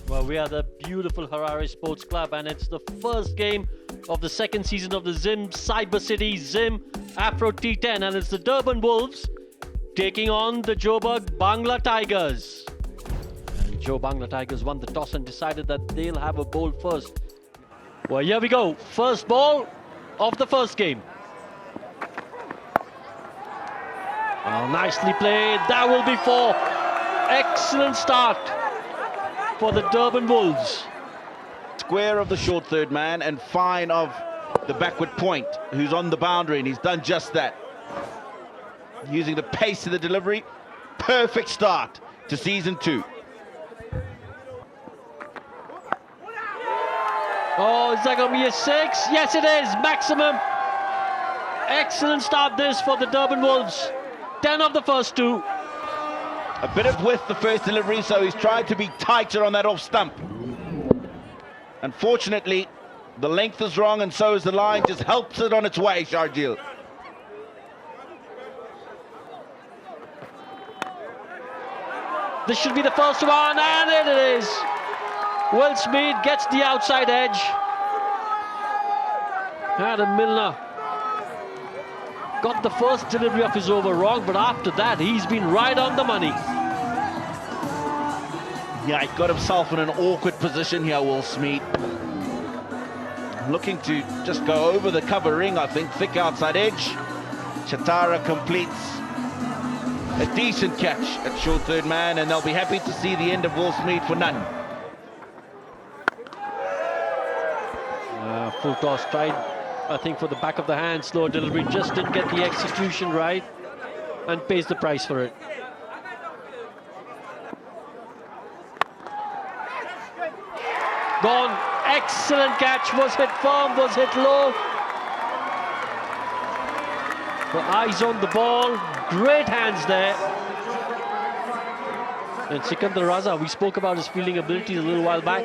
Well, we are the beautiful Harare Sports Club, and it's the first game of the second season of the Zim Cyber City Zim Afro T10, and it's the Durban Wolves taking on the Joburg Bangla Tigers. And Joe Bangla Tigers won the toss and decided that they'll have a bowl first. Well, here we go. First ball of the first game. Oh, nicely played. That will be four. Excellent start for the Durban Wolves. Square of the short third man and fine of the backward point, who's on the boundary, and he's done just that. Using the pace of the delivery, perfect start to season 2. Oh, is that going to be a 6? Yes, it is. Maximum. Excellent start this for the Durban Wolves. 10 of the first 2. A bit of width the first delivery, so he's tried to be tighter on that off stump. Unfortunately, the length is wrong, and so is the line. Just helps it on its way, Sharjeel. This should be the first one, and it is. Will Smith gets the outside edge. Adam Milner got the first delivery of his over wrong, but after that, he's been right on the money. Yeah, he got himself in an awkward position here, Will Smith. Looking to just go over the covering, I think. Thick outside edge. Chatara completes a decent catch at short third man, and they'll be happy to see the end of Will Smith for none. Full toss tried, I think, for the back of the hand. Slow delivery, just didn't get the execution right, and pays the price for it. Gone. Excellent catch. Was hit firm, was hit low. The eyes on the ball. Great hands there. And Sikandar Raza, we spoke about his fielding abilities a little while back.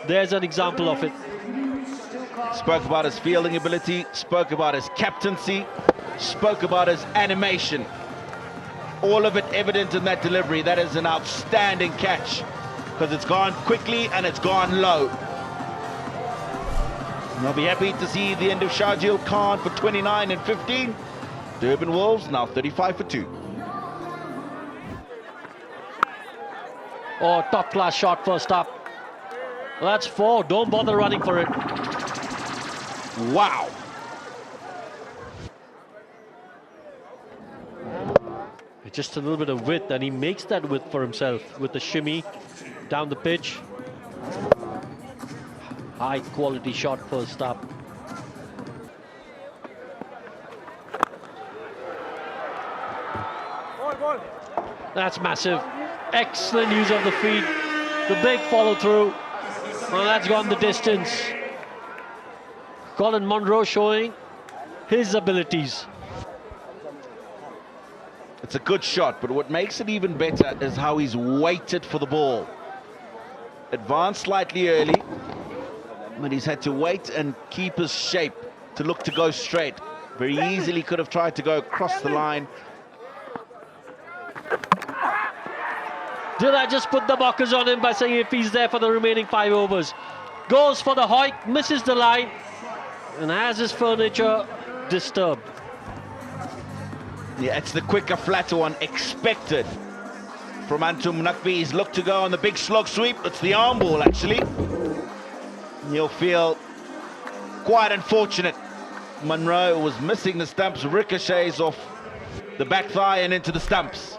There's an example of it. Spoke about his fielding ability, spoke about his captaincy, spoke about his animation. All of it evident in that delivery. That is an outstanding catch, because it's gone quickly and it's gone low. And I'll be happy to see the end of Sharjeel Khan for 29 and 15. Durban Wolves now 35 for 2. Oh, top class shot first up. Well, that's 4. Don't bother running for it. Wow. Just a little bit of width, and he makes that width for himself with the shimmy down the pitch. High quality shot first up. That's massive. Excellent use of the feet. The big follow through. Well, that's gone the distance. Colin Monroe showing his abilities. It's a good shot, but what makes it even better is how he's waited for the ball. Advanced slightly early, but he's had to wait and keep his shape to look to go straight. Very easily could have tried to go across the line. Did I just put the mockers on him by saying if he's there for the remaining 5 overs? Goes for the hoik, misses the line, and has his furniture disturbed. Yeah, it's the quicker, flatter one expected from Antum Nakvi. He's looked to go on the big slog sweep. It's the arm ball, actually. He'll feel quite unfortunate. Monroe was missing the stumps, ricochets off the back thigh and into the stumps.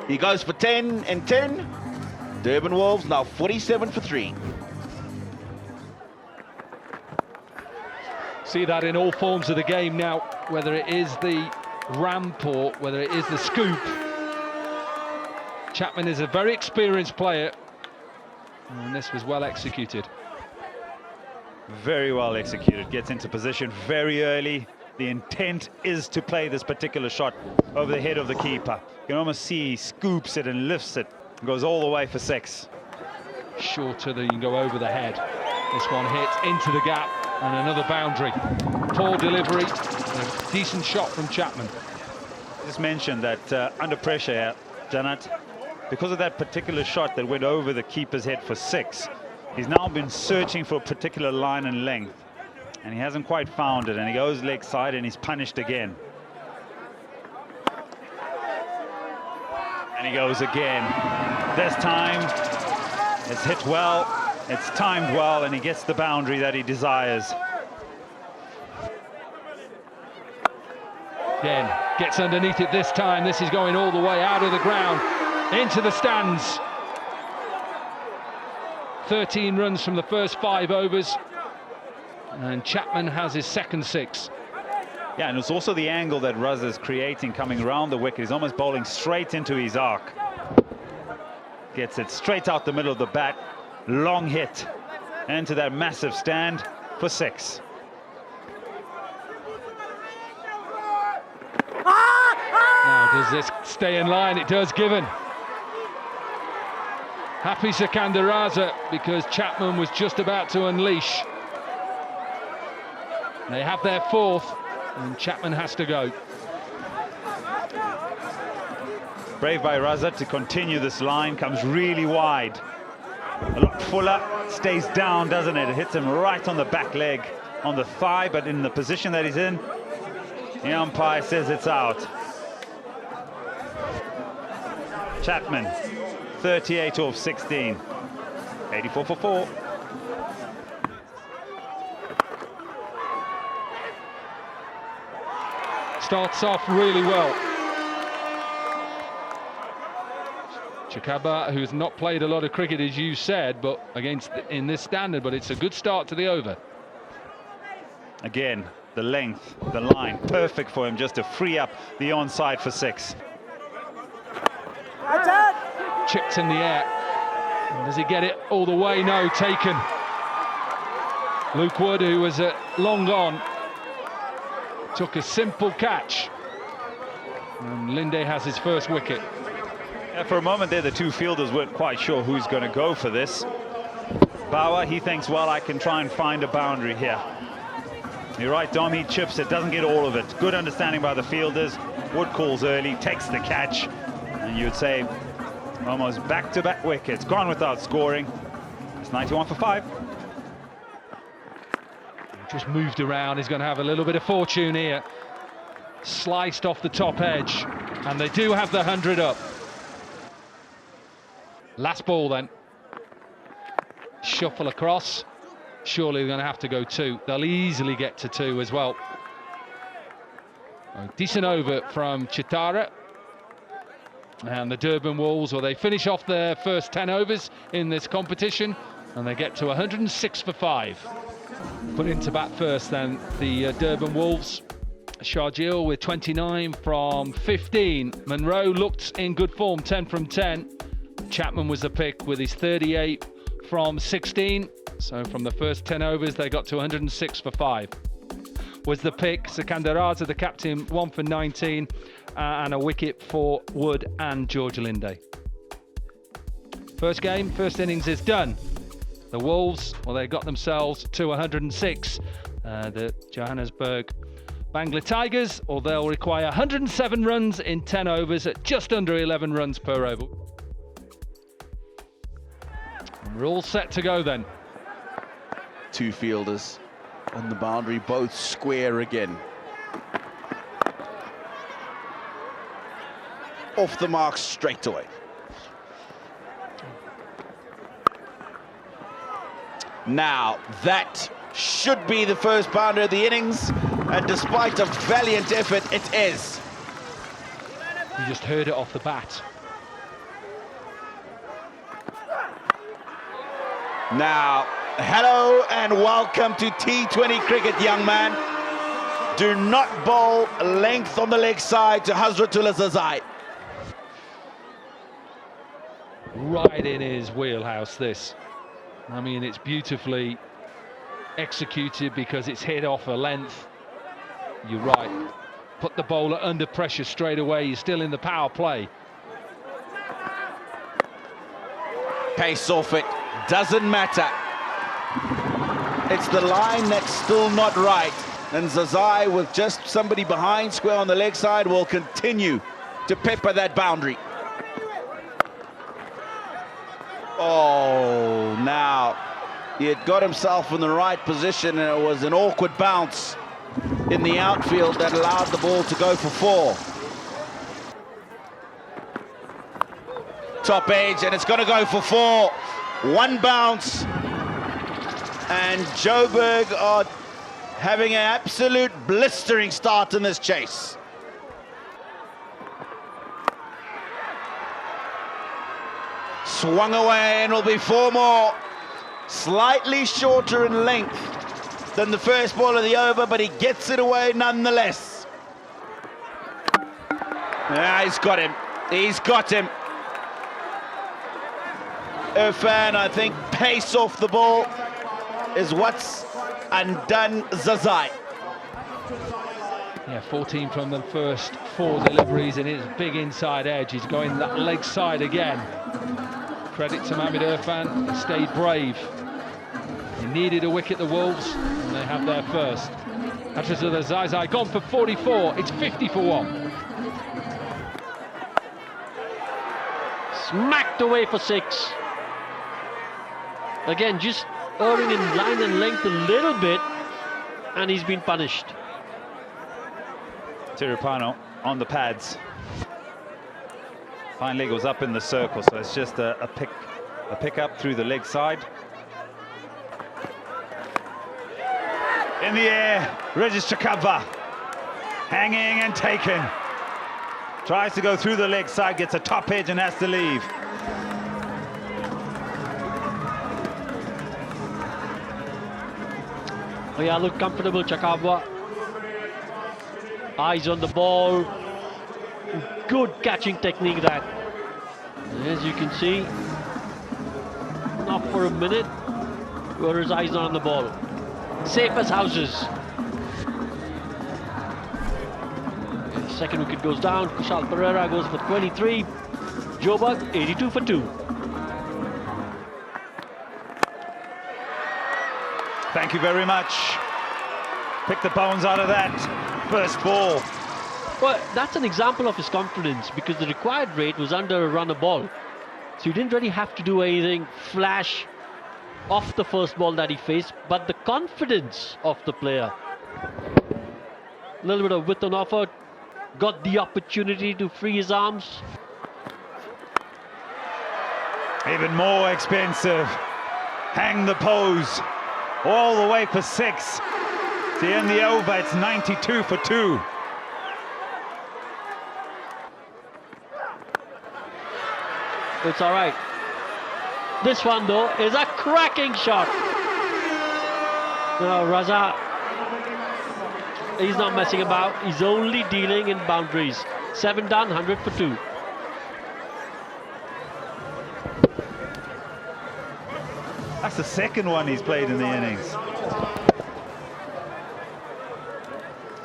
He goes for 10 and 10. Durban Wolves now 47 for 3. See that in all forms of the game now, whether it is the ramp or whether it is the scoop. Chapman is a very experienced player, and this was well executed. Very well executed. Gets into position very early. The intent is to play this particular shot over the head of the keeper. You can almost see he scoops it and lifts it and goes all the way for 6. Shorter than you can go over the head. This one hits into the gap and another boundary. Poor delivery, a decent shot from Chapman. Just mentioned that under pressure, Janat, because of that particular shot that went over the keeper's head for 6, He's now been searching for a particular line and length, and he hasn't quite found it, and he goes leg side and he's punished again. And he goes again. This time it's hit well, it's timed well, and he gets the boundary that he desires. Again, gets underneath it this time. This is going all the way out of the ground, into the stands. 13 runs from the first 5 overs, and Chapman has his second 6. Yeah, and it's also the angle that Raza is creating coming around the wicket. He's almost bowling straight into his arc. Gets it straight out the middle of the bat. Long hit into that massive stand for 6. Now, does this stay in line? It does, given. Happy Sikandar Raza, because Chapman was just about to unleash. They have their 4th, and Chapman has to go. Brave by Raza to continue this line, comes really wide. A lot fuller, stays down, doesn't it? It hits him right on the back leg, on the thigh, but in the position that he's in, the umpire says it's out. Chapman, 38 off 16, 84 for 4. Starts off really well. Chakaba, who's not played a lot of cricket, as you said, but in this standard, but it's a good start to the over. Again, the length, the line, perfect for him just to free up the onside for 6. Chipped in the air. Does he get it all the way? No, taken. Luke Wood, who was long gone, took a simple catch. And Linde has his first wicket. Yeah, for a moment there, the 2 fielders weren't quite sure who's going to go for this. Bauer, he thinks, well, I can try and find a boundary here. You're right, Dom, he chips it, doesn't get all of it. Good understanding by the fielders. Wood calls early, takes the catch, and you would say almost back-to-back wickets. Gone without scoring. It's 91 for 5. Just moved around. He's going to have a little bit of fortune here. Sliced off the top edge, and they do have the 100 up. Last ball then. Shuffle across. Surely they're going to have to go 2. They'll easily get to 2 as well. A decent over from Chitara. And the Durban Wolves, well, they finish off their first 10 overs in this competition, and they get to 106 for 5. Put into bat first then, the Durban Wolves. Sharjeel with 29 from 15. Monroe looked in good form, 10 from 10. Chapman was the pick with his 38 from 16. So from the first 10 overs, they got to 106 for 5. Was the pick. Sikandar Raza, the captain, 1 for 19. And a wicket for Wood and George Linde. First game, first innings is done. The Wolves, well, they got themselves to 106. The Johannesburg Bangla Tigers, or they'll require 107 runs in 10 overs at just under 11 runs per over. And we're all set to go then. 2 fielders on the boundary, both square again. Off the mark straight away. Now, that should be the first boundary of the innings, and despite a valiant effort, it is. You just heard it off the bat. Now, hello and welcome to T20 cricket, young man. Do not bowl length on the leg side to Hazratullah Zazai. Right in his wheelhouse, this. I mean, it's beautifully executed because it's hit off a length. You're right. Put the bowler under pressure straight away. He's still in the power play. Pace off it, doesn't matter. It's the line that's still not right. And Zazai, with just somebody behind square on the leg side, will continue to pepper that boundary. Oh, now He had got himself in the right position, and it was an awkward bounce in the outfield that allowed the ball to go for 4. Top edge, and it's going to go for 4. One bounce, and Joburg are having an absolute blistering start in this chase. Swung away, and will be 4 more. Slightly shorter in length than the first ball of the over, but he gets it away nonetheless. Yeah, he's got him. He's got him. Irfan, I think, pace off the ball is what's undone Zazai. Yeah, 14 from the first 4 deliveries, and his big inside edge. He's going that leg side again. Credit to Mohamed Irfan, he stayed brave. He needed a wicket, the Wolves, and they have their first. After the Zazai gone for 44, it's 50 for 1. Smacked away for 6. Again, just erring in line and length a little bit, and he's been punished. Tirupano on the pads. Fine leg was up in the circle, so it's just a pick up through the leg side. In the air, Regis Chakabva, hanging and taken. Tries to go through the leg side, gets a top edge and has to leave. Oh yeah, look comfortable, Chakabva. Eyes on the ball. Good catching technique that. As you can see, not for a minute, where his eyes are on the ball. Safe as houses. Second wicket goes down. Kushal Pereira goes for 23. Joburg 82 for 2. Thank you very much. Pick the bones out of that first ball. Well, that's an example of his confidence, because the required rate was under a run a ball. So he didn't really have to do anything flash off the first ball that he faced, but the confidence of the player. A little bit of width on offer, got the opportunity to free his arms. Even more expensive. Hang the pose. All the way for 6. To end the over, it's 92 for 2. It's all right. This one, though, is a cracking shot. No, Raza, he's not messing about. He's only dealing in boundaries. 7 done, 100 for 2. That's the second one he's played in the innings.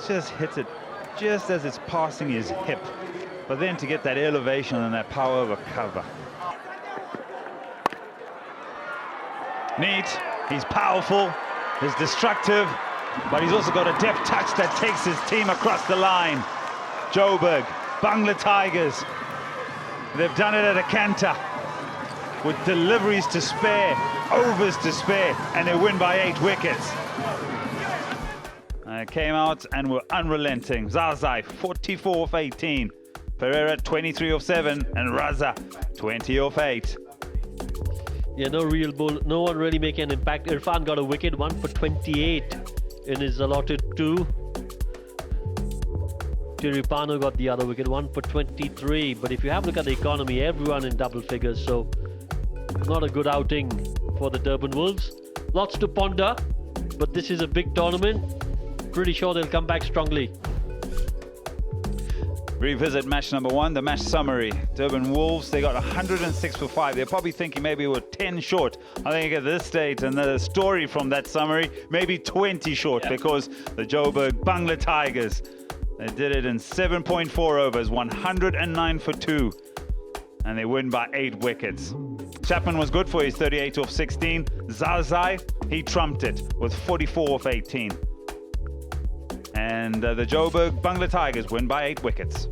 Just hits it just as it's passing his hip. But then to get that elevation and that power of a cover. Neat, he's powerful, he's destructive, but he's also got a deft touch that takes his team across the line. Joburg, Bangla Tigers, they've done it at a canter with deliveries to spare, overs to spare, and they win by 8 wickets. Came out and were unrelenting. Zazai, 44 of 18. Pereira, 23 of 7, and Raza, 20 of 8. Yeah, no real bull. No one really making an impact. Irfan got a wicket, 1 for 28 in his allotted 2. Tirupano got the other wicket, 1 for 23. But if you have a look at the economy, everyone in double figures, so not a good outing for the Durban Wolves. Lots to ponder, but this is a big tournament. Pretty sure they'll come back strongly. Revisit match number 1, the match summary. Durban Wolves, they got 106 for 5. They're probably thinking maybe we're 10 short. I think at this stage, and the story from that summary, maybe 20 short, because the Joburg Bangla Tigers, they did it in 7.4 overs, 109 for 2. And they win by 8 wickets. Chapman was good for his 38 of 16. Zazai, he trumped it with 44 of 18. And the Joburg Bangla Tigers win by 8 wickets.